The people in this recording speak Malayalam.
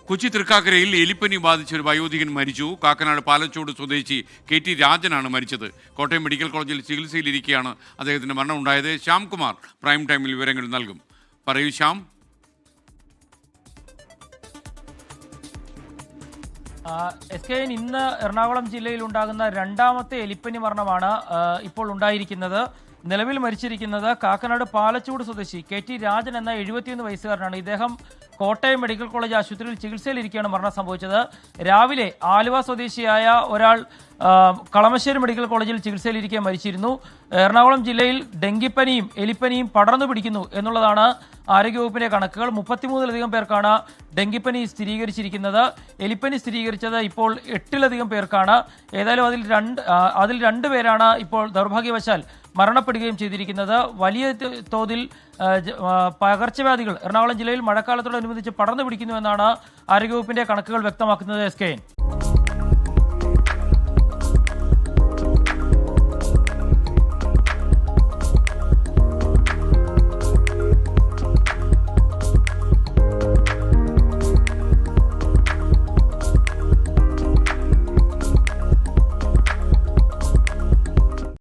കൊച്ചി തൃക്കാക്കരയിൽ എലിപ്പനി ബാധിച്ച ഒരു വയോധികൻ മരിച്ചു. കാക്കനാട് പാലച്ചോട് സ്വദേശി KT രാജനാണ് മരിച്ചത്. കോട്ടയം മെഡിക്കൽ കോളേജിൽ ചികിത്സയിലിരിക്കെയാണ് അദ്ദേഹത്തിന്റെ മരണമുണ്ടായത്. ശ്യാംകുമാർ പ്രൈം ടൈമിൽ വിവരങ്ങൾ നൽകും. പറയൂ ശ്യാം. ഇന്ന് എറണാകുളം ജില്ലയിൽ ഉണ്ടാകുന്ന രണ്ടാമത്തെ എലിപ്പനി മരണമാണ് ഇപ്പോൾ ഉണ്ടായിരിക്കുന്നത്. നിലവിൽ മരിച്ചിരിക്കുന്നത് കാക്കനാട് പാലച്ചൂട് സ്വദേശി KT രാജൻ എന്ന 71 വയസ്സുകാരനാണ്. ഇദ്ദേഹം കോട്ടയം മെഡിക്കൽ കോളേജ് ആശുപത്രിയിൽ ചികിത്സയിലിരിക്കുകയാണ് മരണം സംഭവിച്ചത്. രാവിലെ ആലുവ സ്വദേശിയായ ഒരാൾ കളമശ്ശേരി മെഡിക്കൽ കോളേജിൽ ചികിത്സയിലിരിക്കെ മരിച്ചിരുന്നു. എറണാകുളം ജില്ലയിൽ ഡെങ്കിപ്പനിയും എലിപ്പനിയും പടർന്നു പിടിക്കുന്നു എന്നുള്ളതാണ് ആരോഗ്യവകുപ്പിന്റെ കണക്കുകൾ. 33ലധികം പേർക്കാണ് ഡെങ്കിപ്പനി സ്ഥിരീകരിച്ചിരിക്കുന്നത്. എലിപ്പനി സ്ഥിരീകരിച്ചത് ഇപ്പോൾ 8ലധികം പേർക്കാണ്. ഏതായാലും അതിൽ 2 പേരാണ് ഇപ്പോൾ ദൗർഭാഗ്യവശാൽ മരണപ്പെടുകയും ചെയ്തിരിക്കുന്നത്. വലിയ തോതിൽ പകർച്ചവ്യാധികൾ എറണാകുളം ജില്ലയിൽ മഴക്കാലത്തോടനുബന്ധിച്ച് പടർന്നു പിടിക്കുന്നു എന്നാണ് ആരോഗ്യവകുപ്പിന്റെ കണക്കുകൾ വ്യക്തമാക്കുന്നത്. SKN